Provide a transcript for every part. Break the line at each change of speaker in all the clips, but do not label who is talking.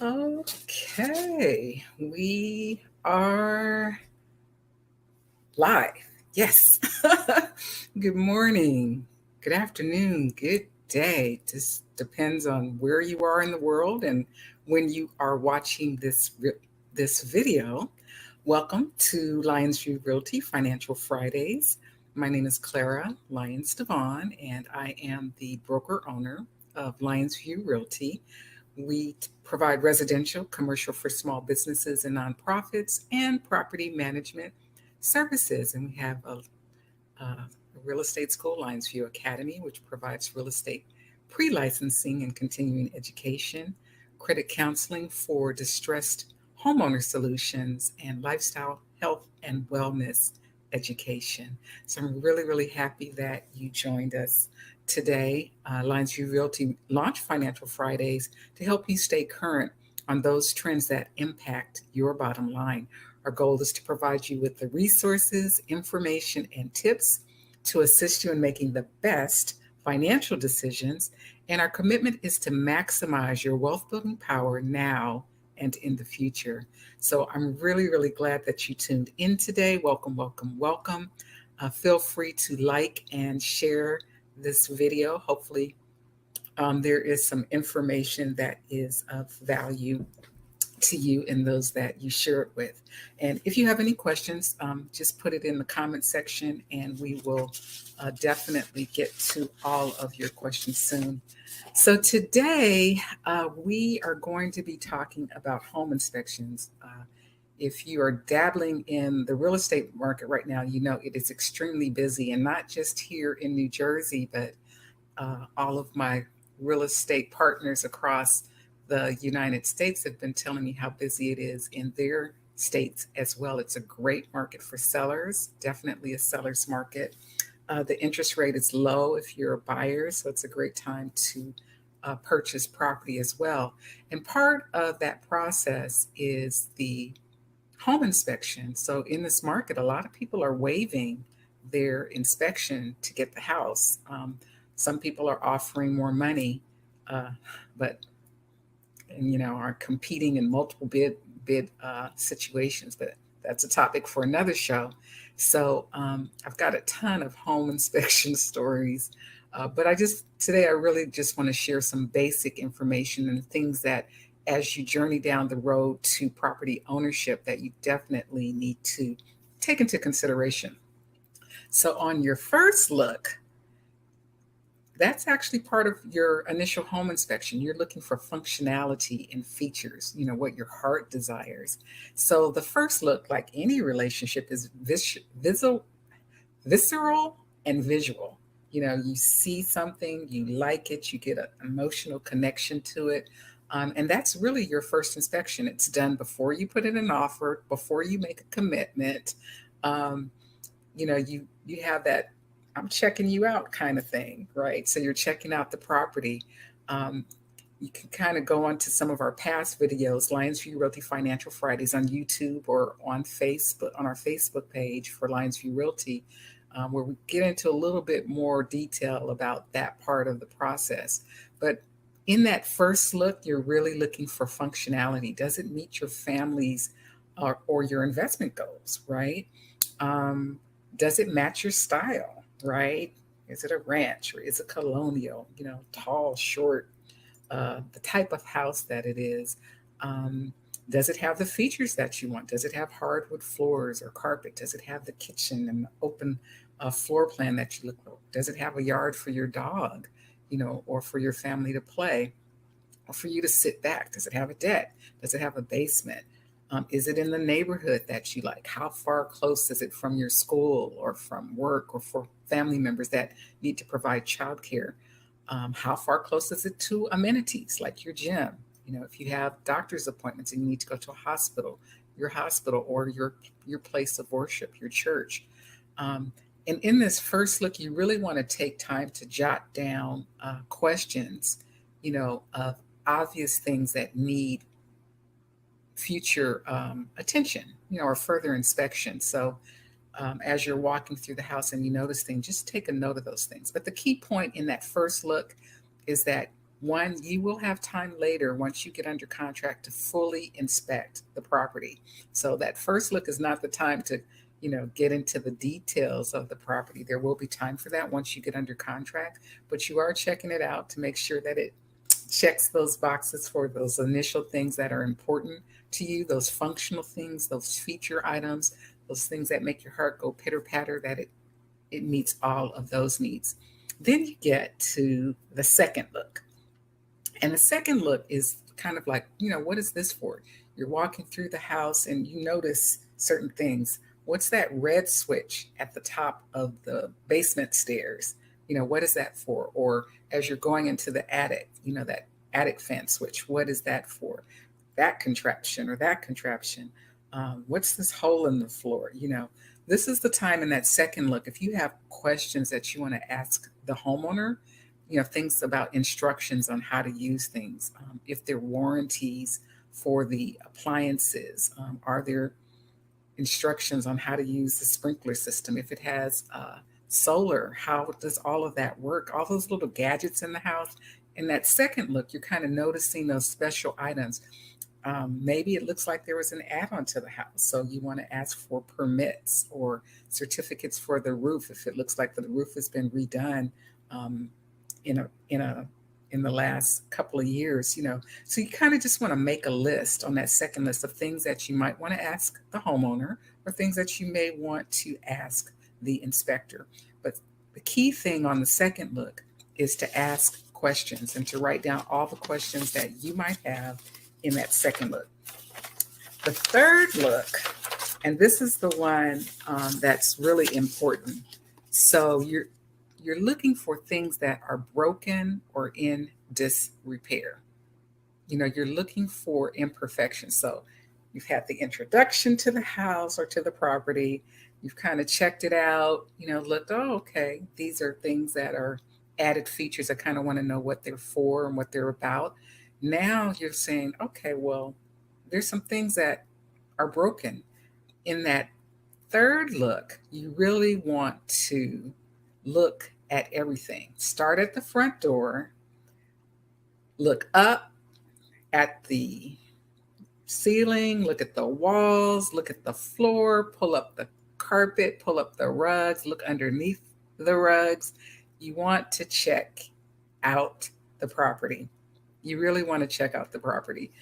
Okay, we are live. Yes. Good morning, good afternoon, good day. This depends on where you are in the world and when you are watching this video. Welcome to Lyonsview Realty Financial Fridays. My name is Clara Lyons-DeVaughn, and I am the broker owner of Lyonsview Realty. We provide residential, commercial for small businesses and nonprofits, and property management services. And we have a real estate school, Lyonsview Academy, which provides real estate pre-licensing and continuing education, credit counseling for distressed homeowner solutions, and lifestyle health and wellness education. So I'm really, really happy that you joined us today. Lyonsview Realty launched Financial Fridays to help you stay current on those trends that impact your bottom line. Our goal is to provide you with the resources, information, and tips to assist you in making the best financial decisions. And our commitment is to maximize your wealth building power now and in the future. So I'm really, really glad that you tuned in today. Welcome, welcome, welcome. Feel free to like and share this video. Hopefully, there is some information that is of value to you and those that you share it with. And if you have any questions, just put it in the comment section and we will definitely get to all of your questions soon. So today we are going to be talking about home inspections. If you are dabbling in the real estate market right now, you know it is extremely busy, and not just here in New Jersey, but all of my real estate partners across the United States have been telling me how busy it is in their states as well. It's a great market for sellers, definitely a seller's market. The interest rate is low if you're a buyer, so it's a great time to purchase property as well. And part of that process is the home inspection. So in this market, a lot of people are waiving their inspection to get the house. Some people are offering more money, but are competing in multiple bid situations. But that's a topic for another show. So I've got a ton of home inspection stories, but today I really just want to share some basic information and things that, as you journey down the road to property ownership, that you definitely need to take into consideration. So on your first look, that's actually part of your initial home inspection. You're looking for functionality and features, what your heart desires. So the first look, like any relationship, is visceral and visual. You see something, you like it, you get an emotional connection to it. And that's really your first inspection. It's done before you put in an offer, before you make a commitment. You have that I'm checking you out kind of thing, right? So you're checking out the property. You can kind of go on to some of our past videos, Lyonsview Realty Financial Fridays on YouTube or on Facebook, on our Facebook page for Lyonsview Realty, where we get into a little bit more detail about that part of the process. But in that first look, you're really looking for functionality. Does it meet your family's or your investment goals, right? Does it match your style? Right? Is it a ranch or is it colonial? Tall, short, the type of house that it is. Does it have the features that you want? Does it have hardwood floors or carpet? Does it have the kitchen and the open floor plan that you look for? Does it have a yard for your dog, or for your family to play, or for you to sit back? Does it have a deck? Does it have a basement? Is it in the neighborhood that you like? How far close is it from your school or from work or for family members that need to provide childcare? How far close is it to amenities like your gym? If you have doctor's appointments and you need to go to a hospital, your hospital or your place of worship, your church. And in this first look, you really want to take time to jot down questions, of obvious things that need future attention, or further inspection. So as you're walking through the house and you notice things, just take a note of those things. But the key point in that first look is that One, you will have time later once you get under contract to fully inspect the property. So that first look is not the time to, get into the details of the property. There will be time for that once you get under contract, but you are checking it out to make sure that it checks those boxes for those initial things that are important to you, those functional things, those feature items, those things that make your heart go pitter patter, that it meets all of those needs. Then you get to the second look. And the second look is kind of like, what is this for? You're walking through the house and you notice certain things. What's that red switch at the top of the basement stairs? What is that for? Or as you're going into the attic, that attic fan switch, what is that for? That contraption or that contraption. What's this hole in the floor? This is the time in that second look. If you have questions that you want to ask the homeowner, things about instructions on how to use things. If there are warranties for the appliances, are there instructions on how to use the sprinkler system? If it has solar, how does all of that work? All those little gadgets in the house. In that second look, you're kind of noticing those special items. Maybe it looks like there was an add-on to the house, so you want to ask for permits or certificates for the roof if it looks like the roof has been redone in the last couple of years. So you kind of just want to make a list on that second list of things that you might want to ask the homeowner or things that you may want to ask the inspector. But the key thing on the second look is to ask questions and to write down all the questions that you might have in that second look. The third look, and this is the one that's really important. So you're looking for things that are broken or in disrepair. You're looking for imperfections. So you've had the introduction to the house or to the property. You've kind of checked it out, looked, oh, okay, these are things that are added features. I kind of want to know what they're for and what they're about. Now you're saying, okay, well, there's some things that are broken. In that third look, you really want to look at everything. Start at the front door, look up at the ceiling, look at the walls, look at the floor, pull up the carpet, pull up the rugs, look underneath the rugs. You want to check out the property. You really want to check out the property,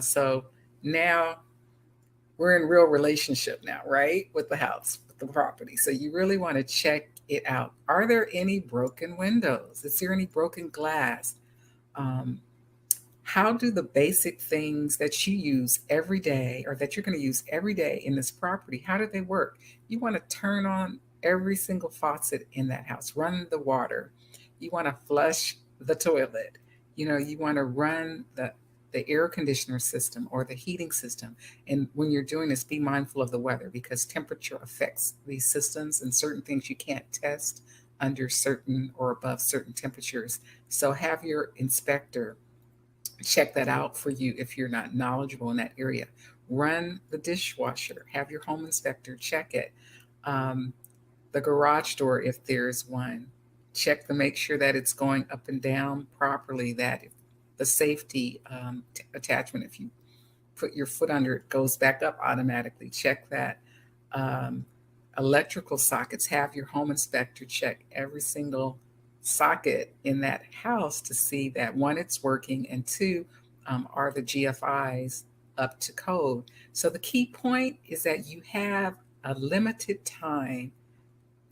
so now we're in real relationship now, right? With the house, with the property. So you really want to check it out. Are there any broken windows? Is there any broken glass? How do the basic things that you use every day or that you're going to use every day in this property, how do they work? You want to turn on every single faucet in that house, run the water. You want to flush the toilet. You want to run the air conditioner system or the heating system. And when you're doing this, be mindful of the weather because temperature affects these systems and certain things you can't test under certain or above certain temperatures. So have your inspector check that out for you if you're not knowledgeable in that area. Run the dishwasher, have your home inspector check it. The garage door, if there's one, check to make sure that it's going up and down properly, that if the safety attachment, if you put your foot under it, goes back up automatically. Check that. Electrical sockets, have your home inspector check every single socket in that house to see that one, it's working, and two, are the GFIs up to code. So the key point is that you have a limited time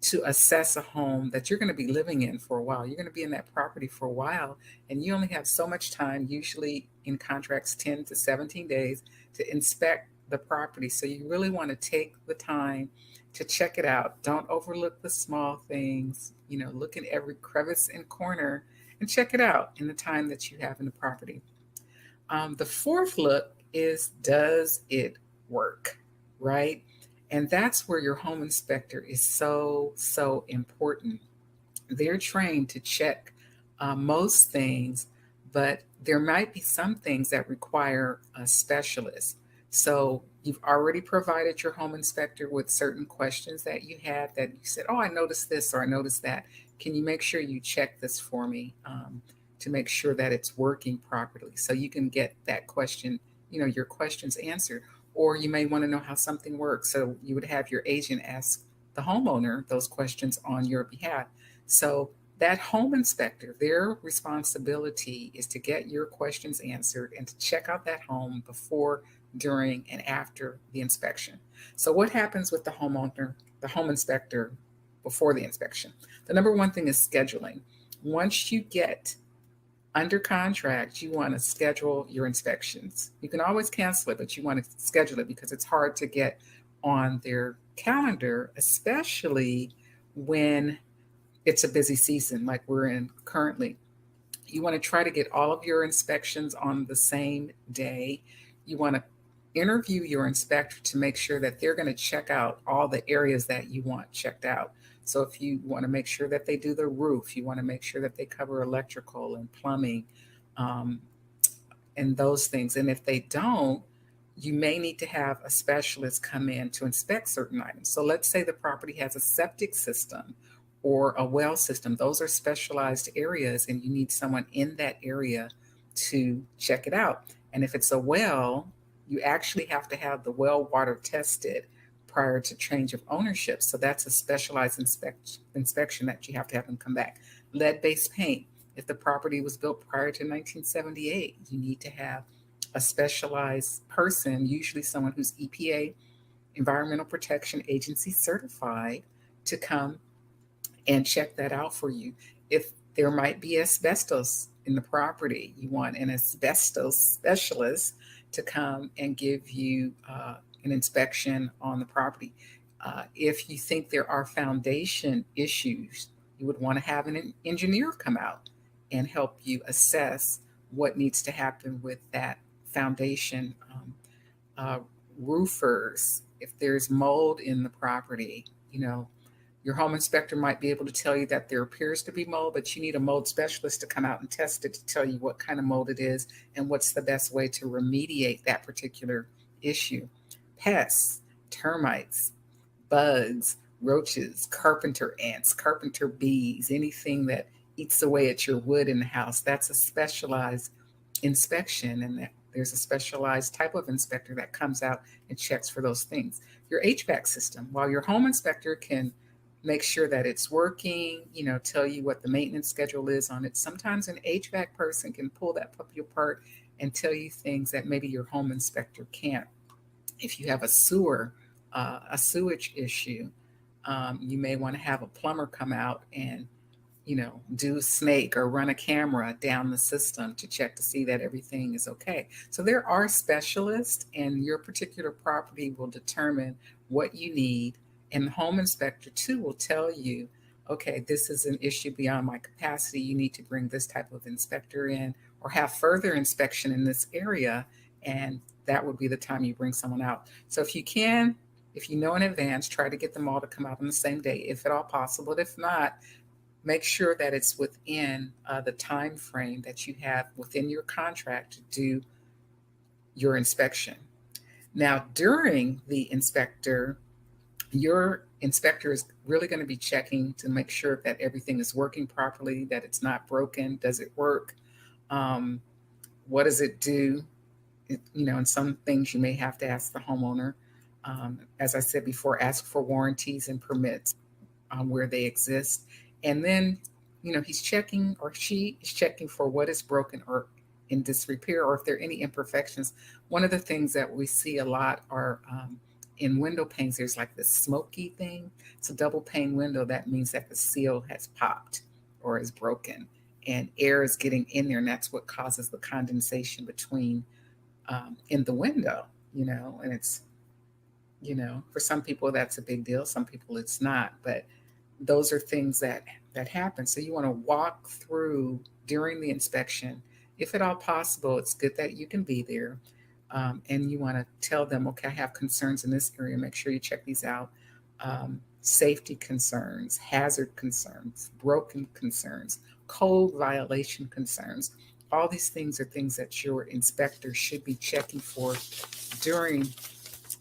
to assess a home that you're going to be living in for a while. You're going to be in that property for a while, and you only have so much time, usually in contracts, 10 to 17 days, to inspect the property. So you really want to take the time to check it out. Don't overlook the small things. Look in every crevice and corner and check it out in the time that you have in the property. The fourth look is, does it work, right? And that's where your home inspector is so, so important. They're trained to check most things, but there might be some things that require a specialist. So you've already provided your home inspector with certain questions that you had that you said, oh, I noticed this or I noticed that. Can you make sure you check this for me? to make sure that it's working properly. So you can get that question, your questions answered. Or you may want to know how something works. So you would have your agent ask the homeowner those questions on your behalf. So that home inspector, their responsibility is to get your questions answered and to check out that home before, during, and after the inspection. So what happens with the homeowner, the home inspector before the inspection? The number one thing is scheduling. Once you get under contract, you want to schedule your inspections. You can always cancel it, but you want to schedule it because it's hard to get on their calendar, especially when it's a busy season like we're in currently. You want to try to get all of your inspections on the same day. You want to interview your inspector to make sure that they're going to check out all the areas that you want checked out. So if you want to make sure that they do the roof, you want to make sure that they cover electrical and plumbing, um, and those things. And if they don't, you may need to have a specialist come in to inspect certain items. So let's say the property has a septic system or a well system. Those are specialized areas, and you need someone in that area to check it out. And if it's a well, you actually have to have the well water tested prior to change of ownership. So that's a specialized inspection that you have to have them come back. Lead-based paint. If the property was built prior to 1978, you need to have a specialized person, usually someone who's EPA, Environmental Protection Agency certified, to come and check that out for you. If there might be asbestos in the property, you want an asbestos specialist to come and give you an inspection on the property. If you think there are foundation issues, you would want to have an engineer come out and help you assess what needs to happen with that foundation. Uh, Roofers, if there's mold in the property, your home inspector might be able to tell you that there appears to be mold, but you need a mold specialist to come out and test it to tell you what kind of mold it is and what's the best way to remediate that particular issue. Pests, termites, bugs, roaches, carpenter ants, carpenter bees, anything that eats away at your wood in the house, that's a specialized inspection, and that there's a specialized type of inspector that comes out and checks for those things. Your HVAC system, while your home inspector can make sure that it's working, tell you what the maintenance schedule is on it, sometimes an HVAC person can pull that puppy apart and tell you things that maybe your home inspector can't. If you have a sewage issue, you may want to have a plumber come out and do snake or run a camera down the system to check to see that everything is okay. So there are specialists, and your particular property will determine what you need. And the home inspector too will tell you, okay, this is an issue beyond my capacity. You need to bring this type of inspector in or have further inspection in this area. And that would be the time you bring someone out. So if you know in advance, try to get them all to come out on the same day, if at all possible. But if not, make sure that it's within the time frame that you have within your contract to do your inspection. Now, during the your inspector is really going to be checking to make sure that everything is working properly, that it's not broken. Does it work? What does it do? And some things you may have to ask the homeowner. As I said before, ask for warranties and permits where they exist. And then, he's checking, or she is checking, for what is broken or in disrepair, or if there are any imperfections. One of the things that we see a lot are in window panes, there's like this smoky thing. It's a double pane window. That means that the seal has popped or is broken, and air is getting in there, and that's what causes the condensation between in the window, and it's, for some people that's a big deal. Some people it's not, but those are things that happen. So you want to walk through during the inspection. If at all possible, it's good that you can be there. And you want to tell them, okay, I have concerns in this area. Make sure you check these out. Safety concerns, hazard concerns, broken concerns, code violation concerns. All these things are things that your inspector should be checking for during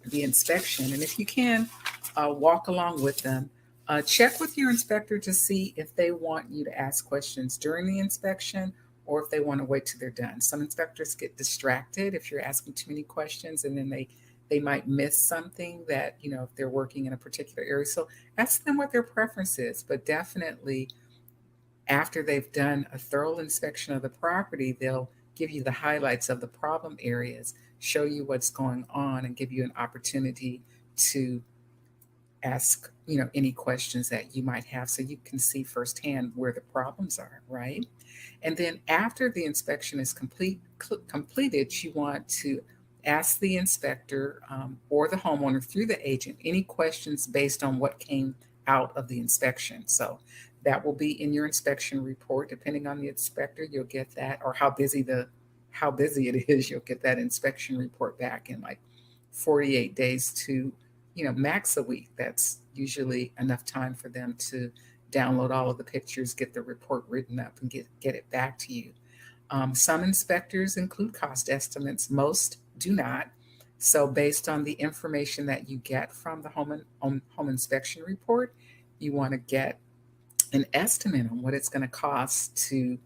the inspection. And if you can, walk along with them. Check with your inspector to see if they want you to ask questions during the inspection or if they want to wait till they're done. Some inspectors get distracted if you're asking too many questions, and then they might miss something that, if they're working in a particular area. So ask them what their preference is, but definitely after they've done a thorough inspection of the property, they'll give you the highlights of the problem areas, show you what's going on, and give you an opportunity to ask, any questions that you might have so you can see firsthand where the problems are, right? And then after the inspection is completed, you want to ask the inspector or the homeowner through the agent any questions based on what came out of the inspection. So that will be in your inspection report. Depending on the inspector, you'll get that, or how busy it is, you'll get that inspection report back in like 48 days to max a week. That's usually enough time for them to download all of the pictures, get the report written up, and get it back to you. Some inspectors include cost estimates, most do not. So based on the information that you get from the home inspection report, you want to get an estimate on what it's going to cost to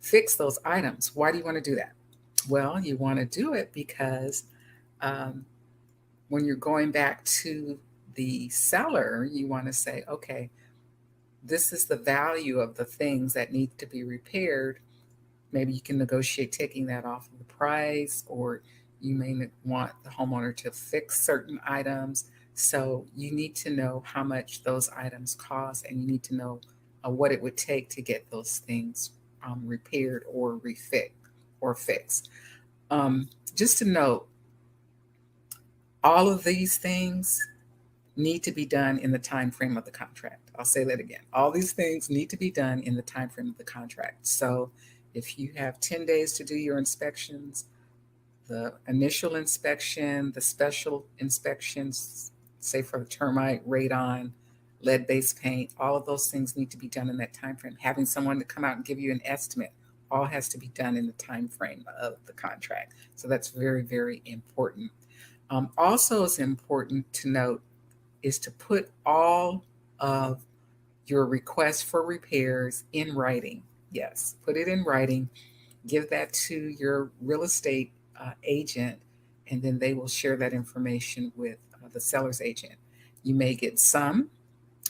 fix those items. Why do you want to do that? Well, you want to do it because when you're going back to the seller, you want to say, okay, this is the value of the things that need to be repaired. Maybe you can negotiate taking that off of the price, or you may want the homeowner to fix certain items. So you need to know how much those items cost, and you need to know what it would take to get those things repaired or refit or fixed. Just to note, all of these things need to be done in the time frame of the contract. I'll say that again. All these things need to be done in the time frame of the contract. So if you have 10 days to do your inspections, the initial inspection, the special inspections, say for the termite, radon, lead-based paint, all of those things need to be done in that time frame. Having someone to come out and give you an estimate, all has to be done in the time frame of the contract. So that's very, very important. Also, it's important to note is to put all of your requests for repairs in writing. Yes, put it in writing. Give that to your real estate agent, and then they will share that information with the seller's agent. You may get some,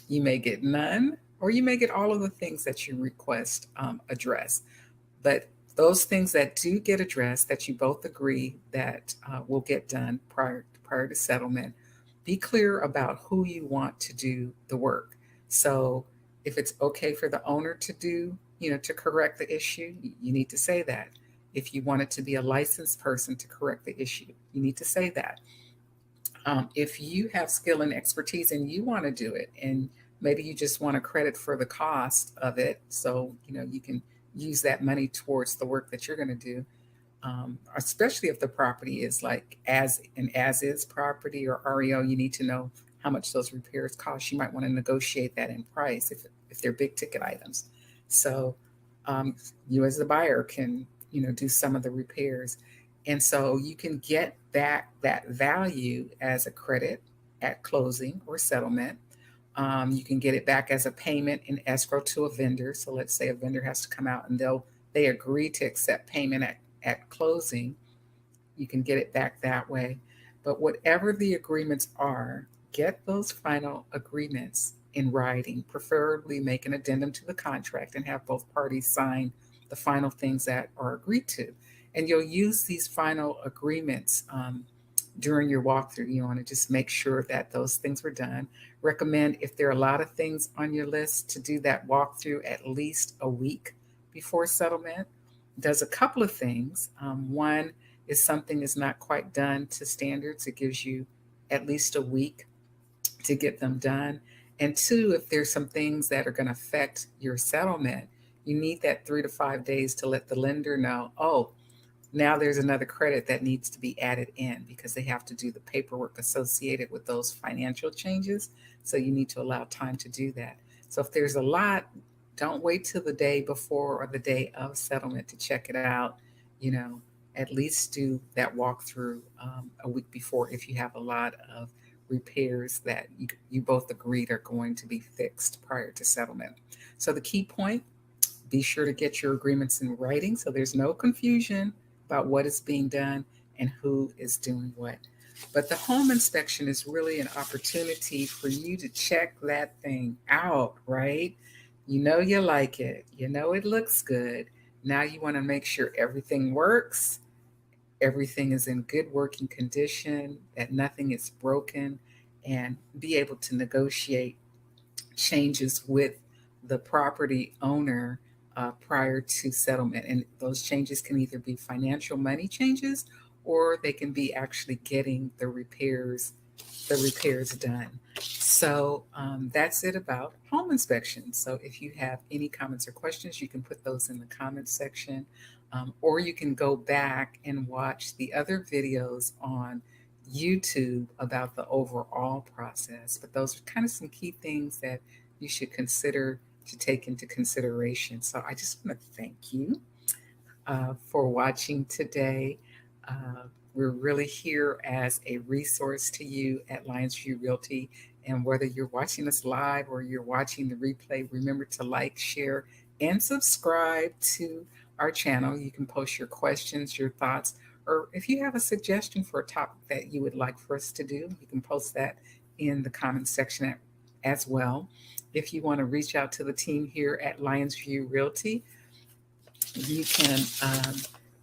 you may get none, or you may get all of the things that you request addressed. But those things that do get addressed, that you both agree that will get done prior to settlement, be clear about who you want to do the work. So if it's okay for the owner to do, to correct the issue, you need to say that. If you want it to be a licensed person to correct the issue, you need to say that. If you have skill and expertise and you want to do it, and maybe you just want a credit for the cost of it, so you can use that money towards the work that you're going to do. Especially if the property is like as is property or REO, you need to know how much those repairs cost. You might want to negotiate that in price if they're big ticket items. So you as the buyer can do some of the repairs, and so you can get back that value as a credit at closing or settlement. You can get it back as a payment in escrow to a vendor. So let's say a vendor has to come out and they agree to accept payment at closing. You can get it back that way. But whatever the agreements are, get those final agreements in writing, preferably make an addendum to the contract and have both parties sign the final things that are agreed to. And you'll use these final agreements during your walkthrough. You want to just make sure that those things were done. Recommend, if there are a lot of things on your list, to do that walkthrough at least a week before settlement. Does a couple of things. One is something is not quite done to standards. It gives you at least a week to get them done. And two, if there's some things that are going to affect your settlement, you need that 3 to 5 days to let the lender know, oh, now there's another credit that needs to be added in, because they have to do the paperwork associated with those financial changes. So you need to allow time to do that. So if there's a lot, don't wait till the day before or the day of settlement to check it out. At least do that walkthrough a week before if you have a lot of repairs that you both agreed are going to be fixed prior to settlement. So the key point: Be sure to get your agreements in writing so there's no confusion about what is being done and who is doing what. But the home inspection is really an opportunity for you to check that thing out, right? You know you like it. You know it looks good. Now you want to make sure everything works, everything is in good working condition, that nothing is broken, and be able to negotiate changes with the property owner prior to settlement. And those changes can either be financial money changes or they can be actually getting the repairs done. So that's it about home inspection. So if you have any comments or questions, you can put those in the comments section, or you can go back and watch the other videos on YouTube about the overall process. But those are kind of some key things that you should consider to take into consideration. So I just want to thank you for watching today. We're really here as a resource to you at Lyonsview Realty. And whether you're watching us live or you're watching the replay, remember to like, share, and subscribe to our channel. You can post your questions, your thoughts, or if you have a suggestion for a topic that you would like for us to do, you can post that in the comments section as well. If you want to reach out to the team here at Lyonsview Realty, you can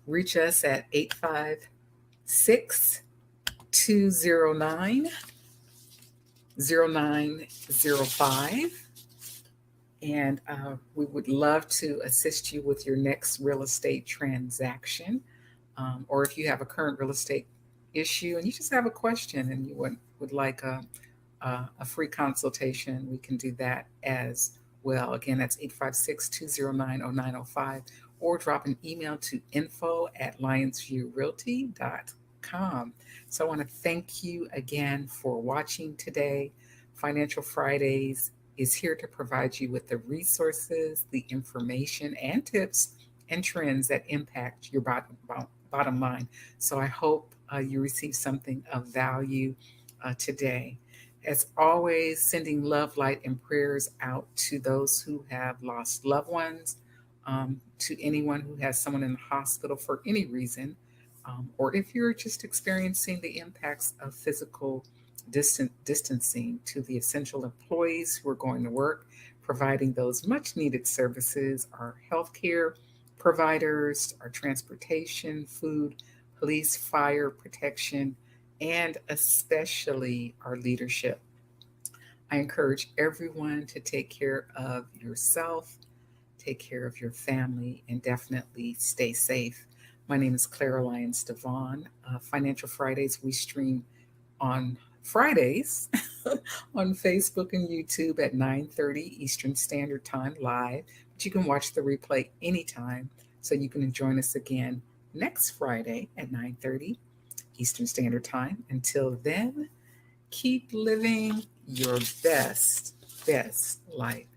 reach us at 856-209-0905. And we would love to assist you with your next real estate transaction. Or if you have a current real estate issue and you just have a question and you would like a free consultation, we can do that as well. Again, that's 856-209-0905, or drop an email to info@lyonsviewrealty.com. So I want to thank you again for watching today. Financial Fridays is here to provide you with the resources, the information, and tips and trends that impact your bottom line. So I hope you receive something of value today. As always, sending love, light, and prayers out to those who have lost loved ones, to anyone who has someone in the hospital for any reason, or if you're just experiencing the impacts of physical distancing, to the essential employees who are going to work, providing those much needed services, our healthcare providers, our transportation, food, police, fire protection, and especially our leadership. I encourage everyone to take care of yourself, take care of your family, and definitely stay safe. My name is Clara Lyons-DeVaughn. Financial Fridays, we stream on Fridays on Facebook and YouTube at 9:30 Eastern Standard Time live. But you can watch the replay anytime, so you can join us again next Friday at 9:30 Eastern Standard Time. Until then, keep living your best life.